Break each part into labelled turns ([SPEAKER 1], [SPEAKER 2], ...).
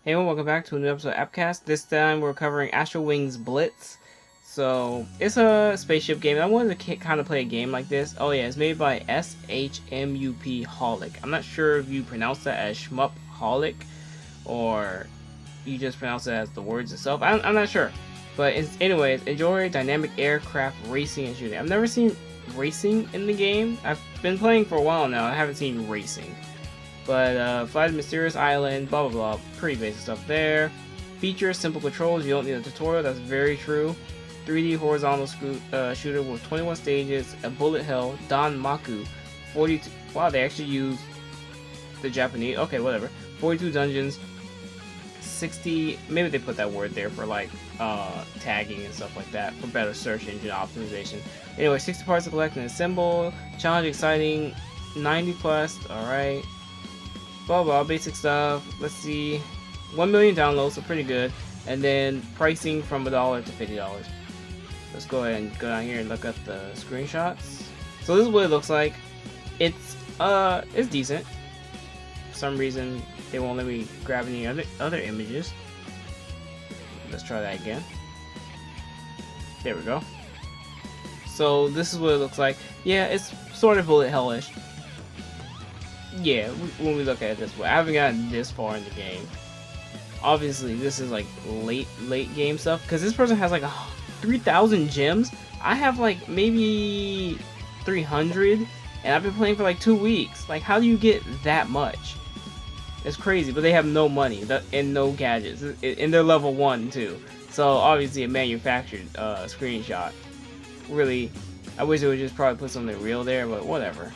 [SPEAKER 1] Hey everyone, welcome back to a new episode of AppCast. This time we're covering Astrowings Blitz. So, it's a spaceship game. I wanted to kind of play a game like this. Oh yeah, it's made by SHMUP Holic. I'm not sure if you pronounce that as Shmup Holic, or you just pronounce it as the words itself. I'm not sure. But anyways, enjoy dynamic aircraft racing and shooting. I've never seen racing in the game. I've been playing for a while now. I haven't seen racing. But fly to mysterious island, blah blah blah, pretty basic stuff there. Features, simple controls, you don't need a tutorial, that's very true. 3D horizontal shooter with 21 stages, a bullet hell, Dan Maku, 42, wow, they actually use the Japanese, okay, whatever. 42 dungeons, 60, maybe they put that word there for like tagging and stuff like that, for better search engine optimization. Anyway, 60 parts to collect and assemble, challenge, exciting, 90 plus, alright. Blah blah, basic stuff. Let's see, 1 million downloads, so pretty good. And then pricing from $1 to $50. Let's go ahead and go down here and look at the screenshots. So this is what it looks like. It's decent. For some reason they won't let me grab any other images. Let's try that again. There we go. So this is what it looks like. Yeah, it's sort of bullet hellish. Yeah, when we look at it this way, I haven't gotten this far in the game. Obviously, this is like late game stuff, because this person has like 3,000 gems. I have like maybe 300, and I've been playing for like 2 weeks. Like, how do you get that much? It's crazy, but they have no money and no gadgets, and they're level 1 too. So obviously, a manufactured screenshot. Really, I wish they would just probably put something real there, but whatever.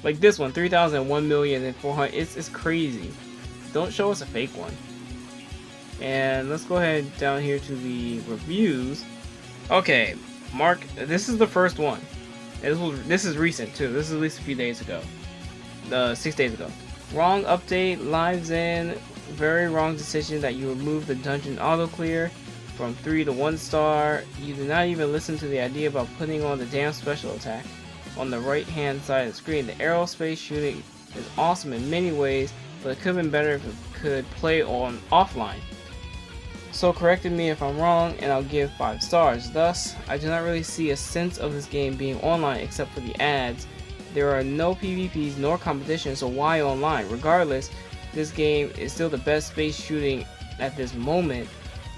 [SPEAKER 1] Like this one, 3,000, 1,400,000. It's crazy. Don't show us a fake one. And let's go ahead down here to the reviews. Okay, Mark, this is the first one. This is recent too. This is at least a few days ago. 6 days ago. Wrong update, lives in. Very wrong decision that you removed the dungeon auto clear from 3 to 1 star. You did not even listen to the idea about putting on the damn special attack. On the right hand side of the screen, the aerospace shooting is awesome in many ways, but it could have been better if it could play on offline. So corrected me if I'm wrong, and I'll give 5 stars. Thus, I do not really see a sense of this game being online except for the ads. There are no PvPs nor competition, so why online? Regardless, this game is still the best space shooting at this moment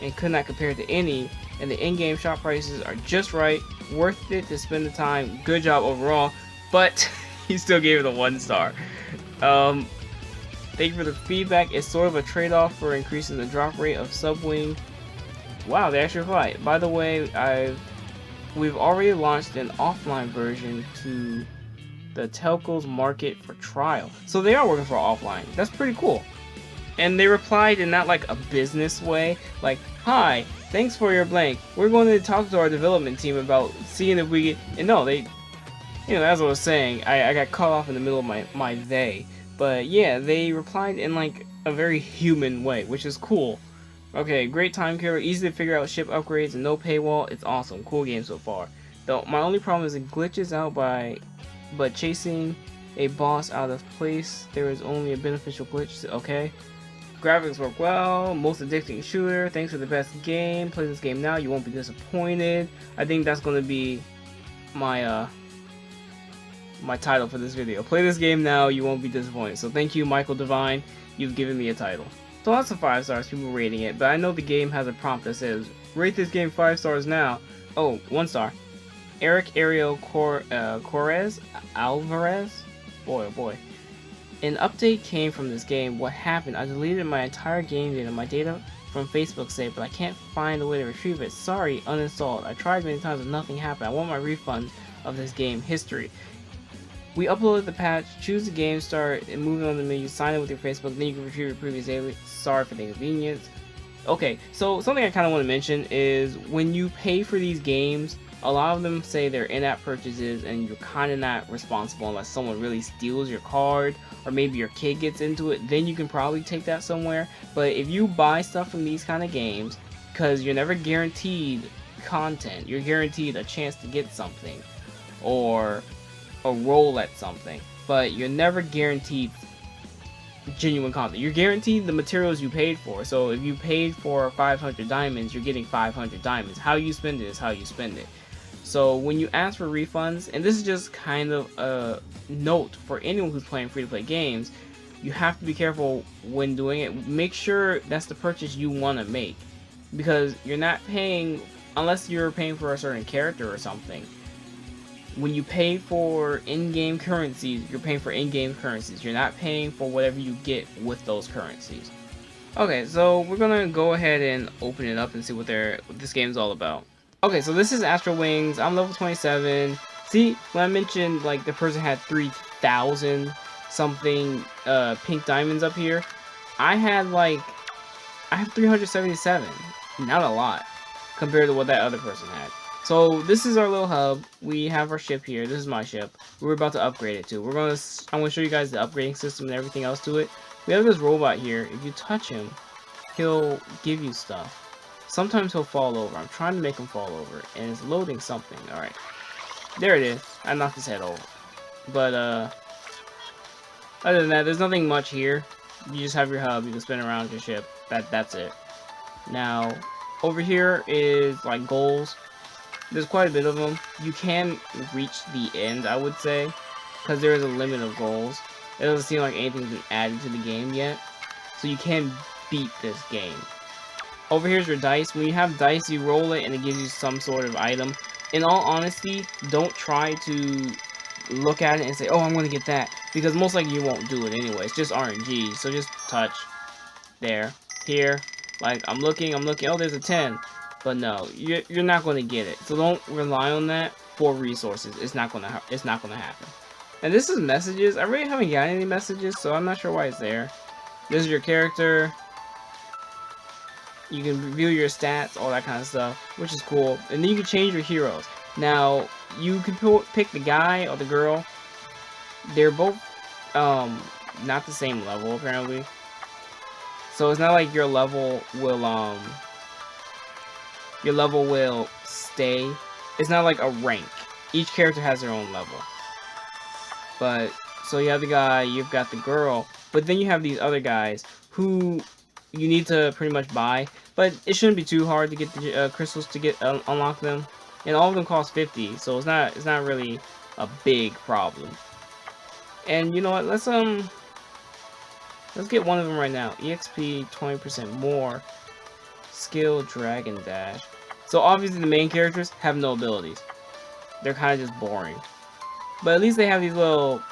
[SPEAKER 1] and could not compare to any, and the in-game shop prices are just right, worth it to spend the time. Good job overall, but he still gave it a 1 star. Thank you for the feedback. It's sort of a trade-off for increasing the drop rate of Subwing. Wow, they actually reply. By the way, we've already launched an offline version to the telcos market for trial, so they are working for offline. That's pretty cool. And they replied in not like a business way, like, hi, thanks for your blank. We're going to talk to our development team about seeing if we get... And no, they... You know, as I was saying, I got cut off in the middle of my they. But yeah, they replied in like a very human way, which is cool. Okay, great time killer, easy to figure out ship upgrades and no paywall. It's awesome. Cool game so far. Though my only problem is it glitches out but chasing a boss out of place, there is only a beneficial glitch. Okay. Graphics work well, most addicting shooter, thanks for the best game, play this game now, you won't be disappointed. I think that's going to be my my title for this video. Play this game now, you won't be disappointed. So thank you, Michael Devine, you've given me a title. So lots of 5 stars, people rating it, but I know the game has a prompt that says, rate this game 5 stars now. Oh, 1 star. Eric Ariel Correz Alvarez? Boy, oh boy. An update came from this game. What happened? I deleted my entire game data. My data from Facebook saved, but I can't find a way to retrieve it. Sorry, uninstalled. I tried many times and nothing happened. I want my refund of this game history. We uploaded the patch, choose the game, start, and move on the menu, sign in with your Facebook, then you can retrieve your previous data. Sorry for the inconvenience. Okay, so something I kind of want to mention is when you pay for these games, a lot of them say they're in-app purchases and you're kind of not responsible unless someone really steals your card or maybe your kid gets into it, then you can probably take that somewhere. But if you buy stuff from these kind of games, because you're never guaranteed content, you're guaranteed a chance to get something or a roll at something, but you're never guaranteed genuine content. You're guaranteed the materials you paid for. So if you paid for 500 diamonds, you're getting 500 diamonds. How you spend it is how you spend it. So when you ask for refunds, and this is just kind of a note for anyone who's playing free-to-play games, you have to be careful when doing it. Make sure that's the purchase you want to make, because you're not paying, unless you're paying for a certain character or something. When you pay for in-game currencies, you're paying for in-game currencies. You're not paying for whatever you get with those currencies. Okay, so we're gonna go ahead and open it up and see what this game's all about. Okay, so this is Astrowings. I'm level 27. See, when I mentioned like the person had 3,000 something pink diamonds up here, I have 377. Not a lot compared to what that other person had. So this is our little hub. We have our ship here. This is my ship. We're about to upgrade it too. I'm gonna show you guys the upgrading system and everything else to it. We have this robot here. If you touch him, he'll give you stuff. Sometimes he'll fall over. I'm trying to make him fall over, and it's loading something. All right, there it is. I knocked his head over. But other than that, there's nothing much here. You just have your hub. You can spin around your ship. That's it. Now, over here is like goals. There's quite a bit of them. You can reach the end, I would say, because there is a limit of goals. It doesn't seem like anything's been added to the game yet, so you can beat this game. Over here's your dice. When you have dice, you roll it and it gives you some sort of item. In all honesty, don't try to look at it and say, oh, I'm going to get that, because most likely you won't do it anyway. It's just RNG, so just touch. There. Here. Like, I'm looking, oh, there's a 10. But no, you're not going to get it. So don't rely on that for resources. It's not going to happen. And this is messages. I really haven't got any messages, so I'm not sure why it's there. This is your character. You can review your stats, all that kind of stuff, which is cool. And then you can change your heroes. Now, you can pick the guy or the girl. They're both not the same level, apparently. So it's not like your level will stay. It's not like a rank. Each character has their own level. But, so you have the guy, you've got the girl, but then you have these other guys who you need to pretty much buy. But it shouldn't be too hard to get the crystals to unlock them. And all of them cost 50, so it's not really a big problem. And you know what, let's get one of them right now. EXP 20% more. Skill Dragon Dash. So obviously the main characters have no abilities. They're kind of just boring. But at least they have these little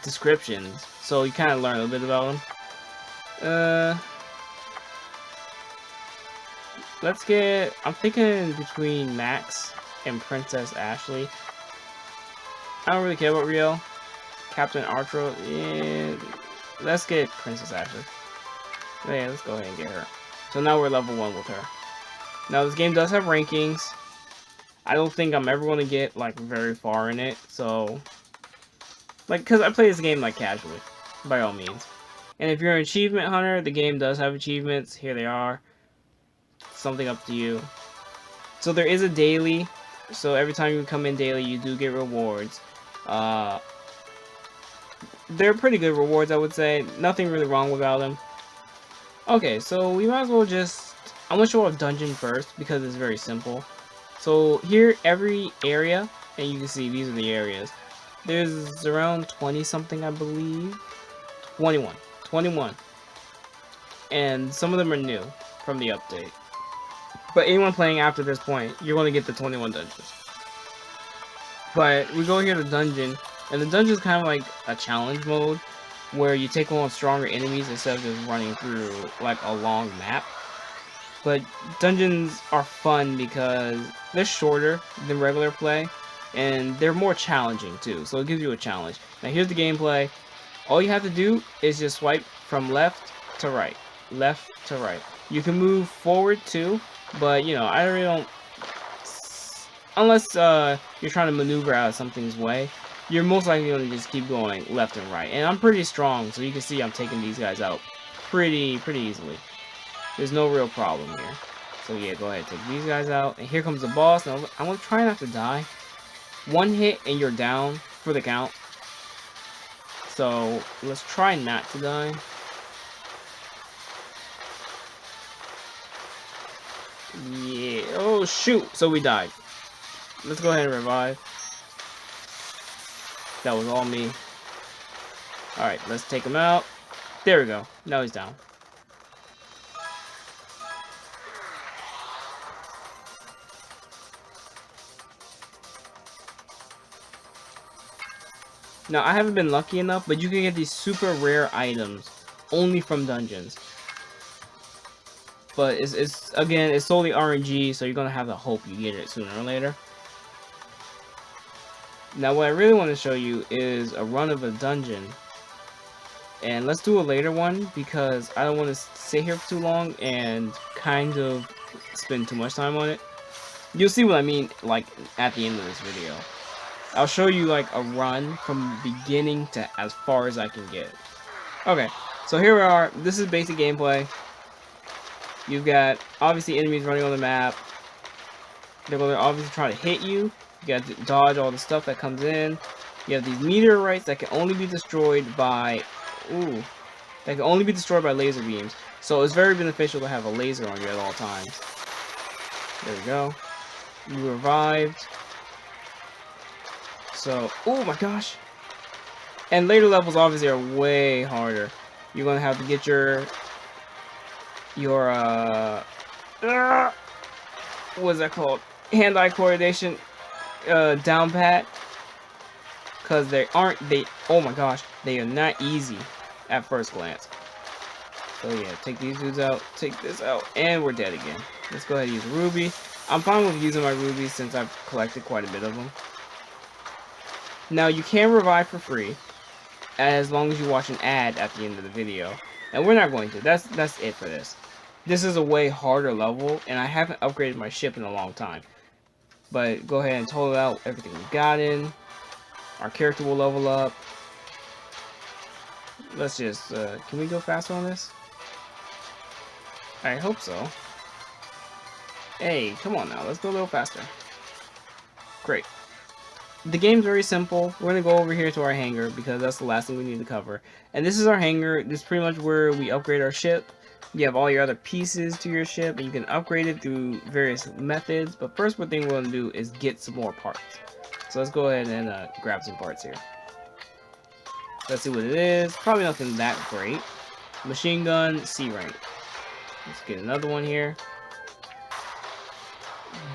[SPEAKER 1] descriptions, so you kind of learn a little bit about them. Let's get... I'm thinking between Max and Princess Ashley. I don't really care about Riel. Captain Artro. Yeah, let's get Princess Ashley. Yeah, let's go ahead and get her. So now we're level 1 with her. Now this game does have rankings. I don't think I'm ever going to get like very far in it. So, like, because I play this game like casually, by all means. And if you're an achievement hunter, the game does have achievements. Here they are. Something up to you. So there is a daily. So every time you come in daily, you do get rewards. They're pretty good rewards, I would say. Nothing really wrong about them. Okay, so we might as well just... I'm going to show off dungeon first, because it's very simple. So here, every area, and you can see these are the areas. There's around 20 something, I believe. 21. And some of them are new from the update. But anyone playing after this point, you're going to get the 21 dungeons. But we go here to dungeon, and the dungeon is kind of like a challenge mode, where you take on stronger enemies instead of just running through like a long map. But dungeons are fun because they're shorter than regular play, and they're more challenging too, so it gives you a challenge. Now here's the gameplay. All you have to do is just swipe from left to right. Left to right. You can move forward too, but you know, I really don't... Unless you're trying to maneuver out of something's way, you're most likely going to just keep going left and right. And I'm pretty strong, so you can see I'm taking these guys out pretty easily. There's no real problem here. So yeah, go ahead, take these guys out. And here comes the boss. Now, I'm going to try not to die. One hit and you're down for the count. So let's try not to die. Yeah. Oh shoot! So we died. Let's go ahead and revive. That was all me. Alright, let's take him out. There we go. Now he's down. Now, I haven't been lucky enough, but you can get these super rare items only from dungeons. But it's again, it's solely RNG, so you're gonna have to hope you get it sooner or later. Now, what I really want to show you is a run of a dungeon. And let's do a later one, because I don't want to sit here for too long and kind of spend too much time on it. You'll see what I mean, like, at the end of this video. I'll show you, like, a run from beginning to as far as I can get. Okay, so here we are. This is basic gameplay. You've got, obviously, enemies running on the map. They're going to obviously try to hit you. You got to dodge all the stuff that comes in. You have these meteorites that can only be destroyed by... Ooh. That can only be destroyed by laser beams. So it's very beneficial to have a laser on you at all times. There we go. You revived. So, oh my gosh. And later levels obviously are way harder. You're going to have to get your what's that called? Hand-eye coordination down pat. Because oh my gosh, they are not easy at first glance. So yeah, take these dudes out, take this out, and we're dead again. Let's go ahead and use a ruby. I'm fine with using my rubies since I've collected quite a bit of them. Now you can revive for free, as long as you watch an ad at the end of the video. And we're not going to. That's it for this. This is a way harder level, and I haven't upgraded my ship in a long time. But go ahead and total out everything we've gotten. Our character will level up. Let's just, can we go faster on this? I hope so. Hey, come on now, let's go a little faster. Great. The game's very simple. We're going to go over here to our hangar because that's the last thing we need to cover. And this is our hangar. This is pretty much where we upgrade our ship. You have all your other pieces to your ship, and you can upgrade it through various methods. But first, what thing we're going to do is get some more parts. So let's go ahead and grab some parts here. Let's see what it is. Probably nothing that great. Machine gun, C rank. Let's get another one here.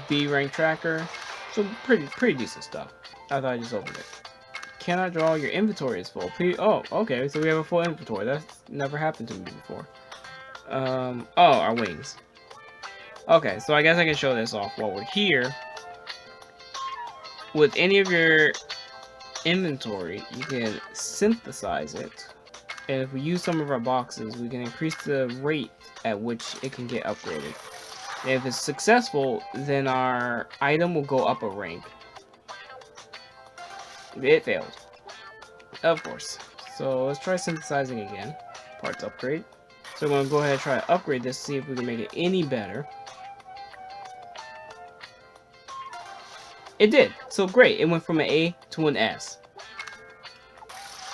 [SPEAKER 1] B rank tracker. So pretty decent stuff. I thought I just opened it. Cannot draw, your inventory is full. Please, oh, okay, so we have a full inventory. That's never happened to me before. Oh, our wings. Okay, so I guess I can show this off while we're here. With any of your inventory, you can synthesize it. And if we use some of our boxes, we can increase the rate at which it can get upgraded. And if it's successful, then our item will go up a rank. It failed. Of course. So let's try synthesizing again. Parts upgrade. So I'm going to go ahead and try to upgrade this, see if we can make it any better. It did. So great. It went from an A to an S.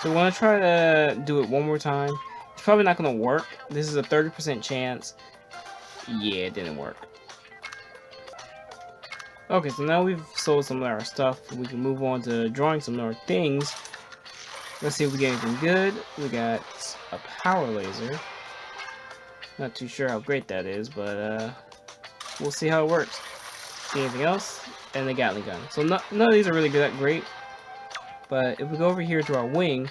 [SPEAKER 1] So we're going to try to do it one more time. It's probably not going to work. This is a 30% chance. Yeah, it didn't work. Okay, so now we've sold some of our stuff. We can move on to drawing some more things. Let's see if we get anything good. We got a power laser. Not too sure how great that is, but we'll see how it works. See anything else? And the Gatling gun. So none of these are really that great. But if we go over here to our wing,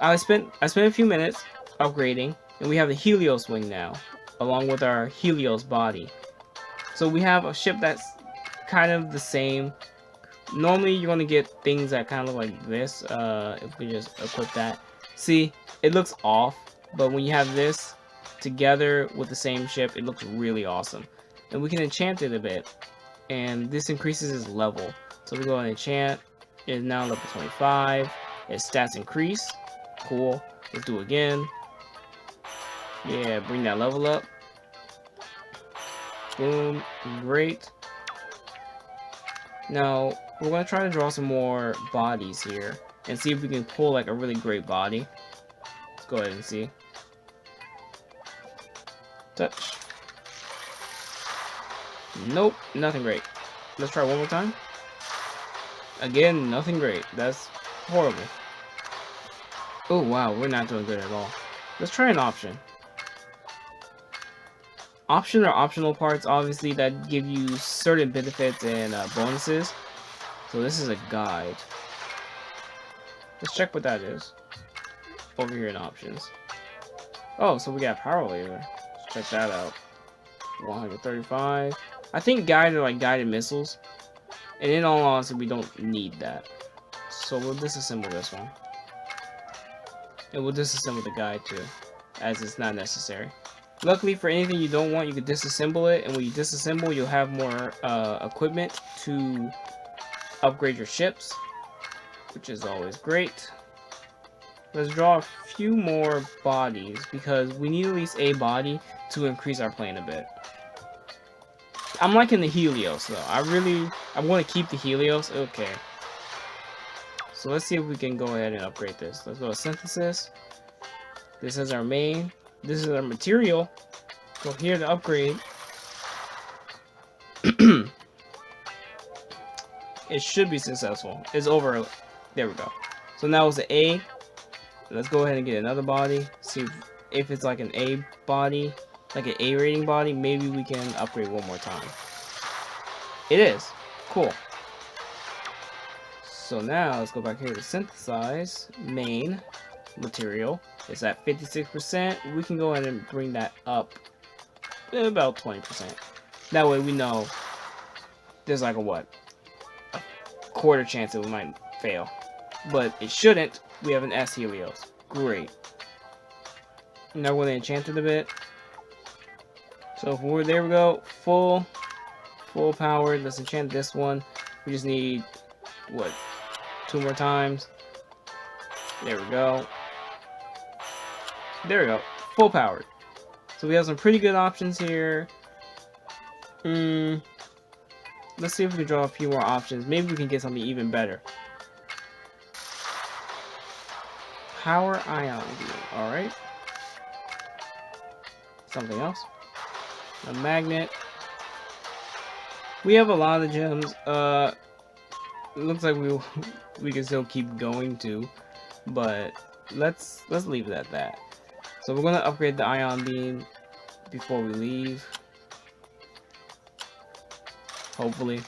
[SPEAKER 1] I spent a few minutes upgrading, and we have the Helios wing now, along with our Helios body. So we have a ship that's kind of the same. Normally you're going to get things that kind of look like this, if we just equip that. See, it looks off, but when you have this together with the same ship, it looks really awesome. And we can enchant it a bit, and this increases its level. So we go and enchant. It is now level 25. Its stats increase. Cool. Let's do it again. Yeah, bring that level up. Boom. Great. Now, we're going to try to draw some more bodies here. and see if we can pull like a really great body. Let's go ahead and see. Touch. Nope, nothing great. Let's try one more time. Again, nothing great. That's horrible. Oh wow, we're not doing good at all. Let's try an option. Option or optional parts, obviously, that give you certain benefits and bonuses. So this is a guide. Let's check what that is. Over here in options. Oh, so we got power laser. Let's check that out. 135. I think guided are like guided missiles. And in all honesty, we don't need that. So we'll disassemble this one. And we'll disassemble the guide too, as it's not necessary. Luckily, for anything you don't want, you can disassemble it, and when you disassemble, you'll have more equipment to upgrade your ships, which is always great. Let's draw a few more bodies, because we need at least a body to increase our plane a bit. I'm liking the Helios, though. I want to keep the Helios. Okay. So let's see if we can go ahead and upgrade this. Let's go to Synthesis. This is our main. This is our material. So here to upgrade. It should be successful. It's over. There we go. So now it's an A. Let's go ahead and get another body. See if it's like an A body, like an A rating body. Maybe we can upgrade one more time. It is. Cool. So now let's go back here to synthesize main material. It's at 56%. We can go ahead and bring that up about 20%. That way we know there's like a what? A quarter chance that we might fail. But it shouldn't. We have an S Helios. Great. Now we're going to enchant it a bit. So there we go. Full power. Let's enchant this one. We just need what? 2 more times. There we go. There we go. Full powered. So we have some pretty good options here. Let's see if we can draw a few more options. Maybe we can get something even better. Power ion beam. Alright. Something else. A magnet. We have a lot of gems. It looks like we can still keep going too, but let's leave it at that. So we're gonna upgrade the ion beam before we leave. Hopefully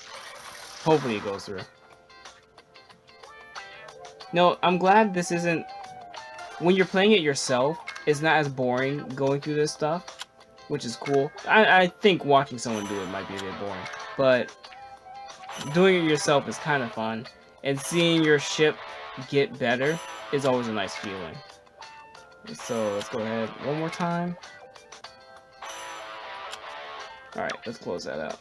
[SPEAKER 1] it goes through. No, I'm glad this isn't. When you're playing it yourself, it's not as boring going through this stuff, which is cool. I think watching someone do it might be a bit boring, but doing it yourself is kind of fun, and seeing your ship get better is always a nice feeling. So let's go ahead one more time. Alright, let's close that out.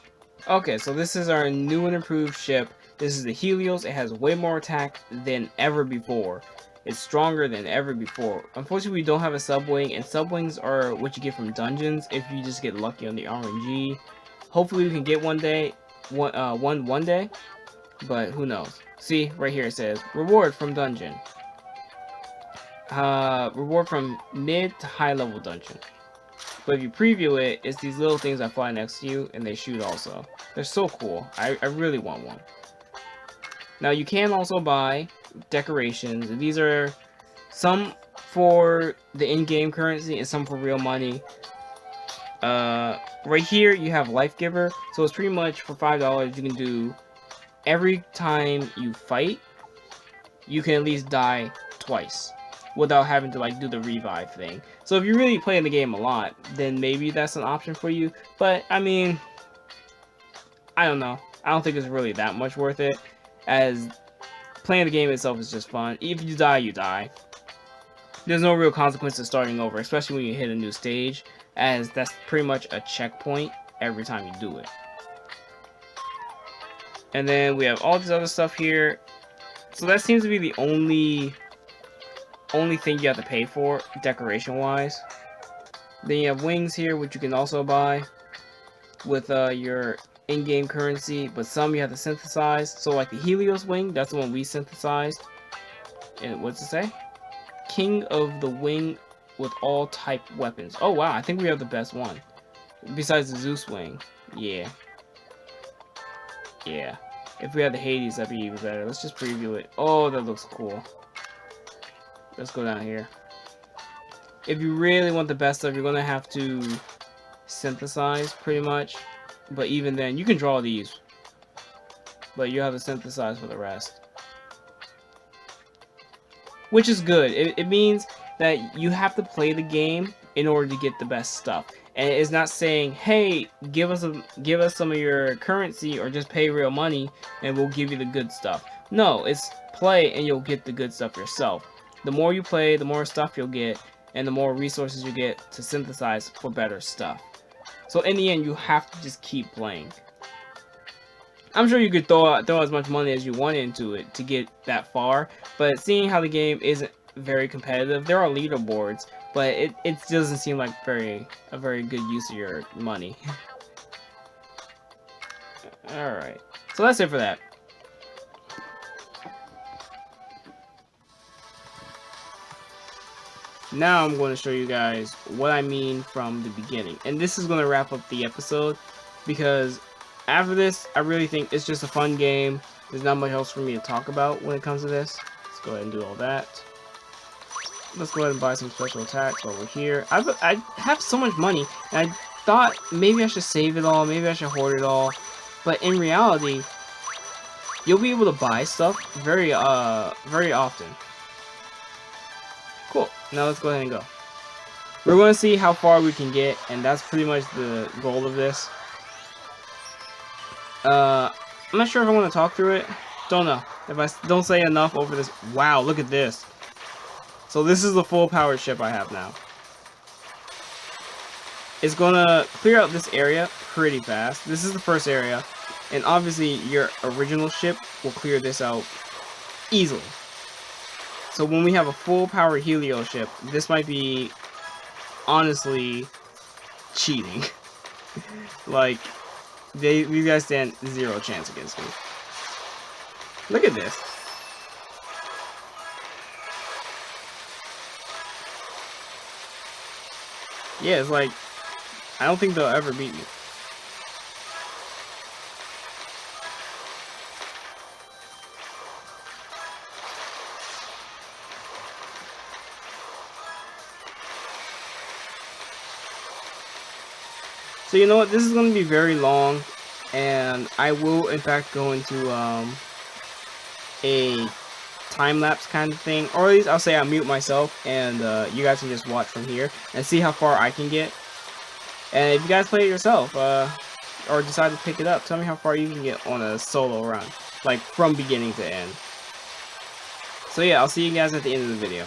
[SPEAKER 1] Okay, so this is our new and improved ship. This is the Helios. It has way more attack than ever before. It's stronger than ever before. Unfortunately, we don't have a subwing, and subwings are what you get from dungeons if you just get lucky on the RNG. Hopefully we can get one day, one day, but who knows. See, right here it says, reward from dungeon. Reward from mid to high level dungeon. But if you preview it, it's these little things that fly next to you, and they shoot also. They're so cool. I really want one. Now you can also buy decorations. These are some for the in-game currency and some for real money. Right here you have Life Giver, so it's pretty much for $5 you can do every time you fight, you can at least die twice without having to like do the revive thing. So if you're really playing the game a lot, then maybe that's an option for you. But I mean, I don't know. I don't think it's really that much worth it, as playing the game itself is just fun. If you die, you die. There's no real consequence to starting over, especially when you hit a new stage, as that's pretty much a checkpoint every time you do it. And then we have all this other stuff here. So that seems to be the only thing you have to pay for, decoration-wise. Then you have wings here, which you can also buy with your in-game currency, but some you have to synthesize. So like the Helios wing, that's the one we synthesized. And what's it say? King of the Wing with all type weapons. Oh wow, I think we have the best one. Besides the Zeus Wing. Yeah. Yeah. If we had the Hades, that'd be even better. Let's just preview it. Oh, that looks cool. Let's go down here. If you really want the best stuff, you're gonna have to synthesize pretty much. But even then, you can draw these. But you have to synthesize for the rest. Which is good. It means that you have to play the game in order to get the best stuff. And it's not saying, hey, give us some of your currency or just pay real money and we'll give you the good stuff. No, it's play and you'll get the good stuff yourself. The more you play, the more stuff you'll get, and the more resources you get to synthesize for better stuff. So in the end, you have to just keep playing. I'm sure you could throw as much money as you want into it to get that far, but seeing how the game isn't very competitive, there are leaderboards, but it doesn't seem like a very good use of your money. Alright, so that's it for that. Now I'm going to show you guys what I mean from the beginning. And this is going to wrap up the episode, because after this, I really think it's just a fun game. There's not much else for me to talk about when it comes to this. Let's go ahead and do all that. Let's go ahead and buy some special attacks while we're here. I have so much money, and I thought maybe I should save it all, maybe I should hoard it all. But in reality, you'll be able to buy stuff very often. Cool. Now let's go ahead and go. We're going to see how far we can get, and that's pretty much the goal of this. I'm not sure if I want to talk through it. Don't know. If I don't say enough over this. Wow, look at this. So this is the full powered ship I have now. It's going to clear out this area pretty fast. This is the first area. And obviously your original ship will clear this out easily. So when we have a full powered Helio ship, this might be honestly cheating. Like, these guys stand zero chance against me. Look at this. Yeah, it's like, I don't think they'll ever beat me. So you know what, this is going to be very long, and I will in fact go into a time-lapse kind of thing, or at least I'll say I'll mute myself, and you guys can just watch from here and see how far I can get. And if you guys play it yourself, or decide to pick it up, tell me how far you can get on a solo run, like from beginning to end. So yeah, I'll see you guys at the end of the video.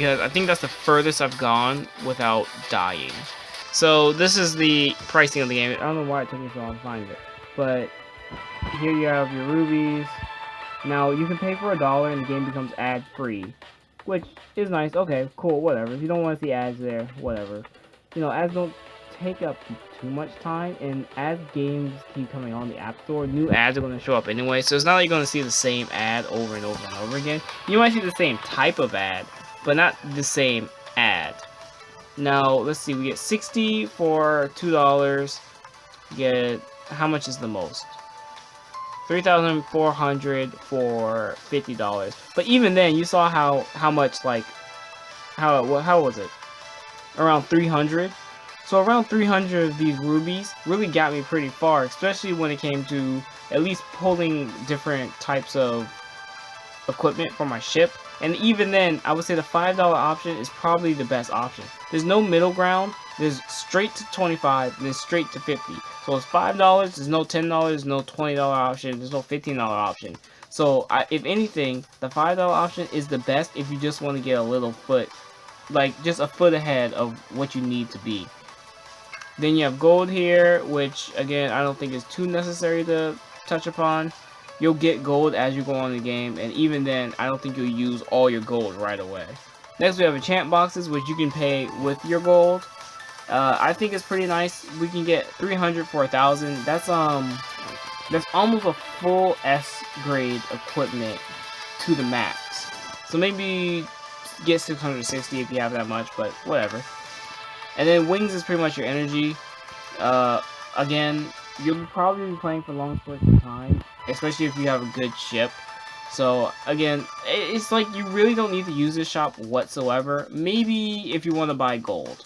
[SPEAKER 1] because I think that's the furthest I've gone without dying. So this is the pricing of the game. I don't know why it took me so long to find it, but here you have your rubies. Now you can pay for $1 and the game becomes ad free, which is nice. Okay, cool, whatever. If you don't want to see ads there, whatever. You know, ads don't take up too much time, and as games keep coming on the App Store, new ads are going to show up anyway, so it's not like you're going to see the same ad over and over and over again. You might see the same type of ad, but not the same ad. Now, let's see, we get 60 for $2. You get, how much is the most? 3,400 for $50. But even then, you saw how much, like, how was it? Around 300. So around 300 of these rubies really got me pretty far, especially when it came to at least pulling different types of equipment for my ship. And even then, I would say the $5 option is probably the best option. There's no middle ground. There's straight to 25, and there's straight to 50. So it's $5. There's no $10, no $20 option. There's no $15 option. So if anything, the $5 option is the best if you just want to get a little foot, like just a foot ahead of what you need to be. Then you have gold here, which again I don't think is too necessary to touch upon. You'll get gold as you go on the game, and even then I don't think you'll use all your gold right away. Next we have enchant boxes, which you can pay with your gold. I think it's pretty nice. We can get 300 for 1,000. That's almost a full S grade equipment to the max. So maybe get 660 if you have that much, but whatever. And then wings is pretty much your energy. Again, you'll probably be playing for long spurts of time, especially if you have a good ship. So again, it's like you really don't need to use this shop whatsoever. Maybe if you want to buy gold.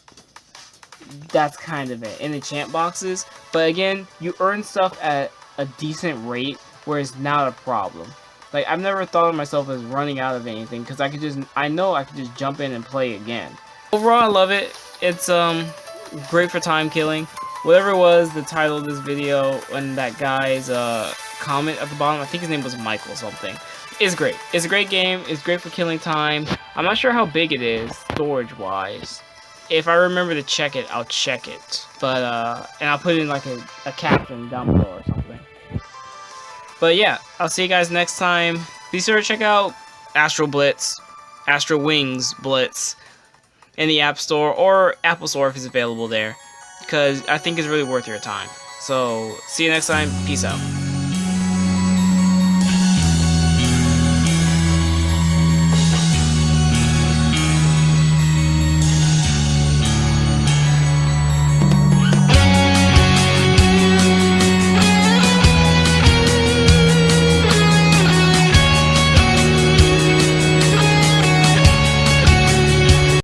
[SPEAKER 1] That's kind of it. And enchant boxes. But again, you earn stuff at a decent rate where it's not a problem. Like, I've never thought of myself as running out of anything, because I know I could just jump in and play again. Overall, I love it. It's great for time killing. Whatever was the title of this video and that guy's comment at the bottom, I think his name was Michael something, is great. It's a great game. It's great for killing time. I'm not sure how big it is storage wise. If I remember to check it, I'll check it. But and I'll put in like a caption down below or something. But yeah, I'll see you guys next time. Be sure to check out Astrowings Blitz in the App Store or Apple Store if it's available there, because I think it's really worth your time. So see you next time. Peace out.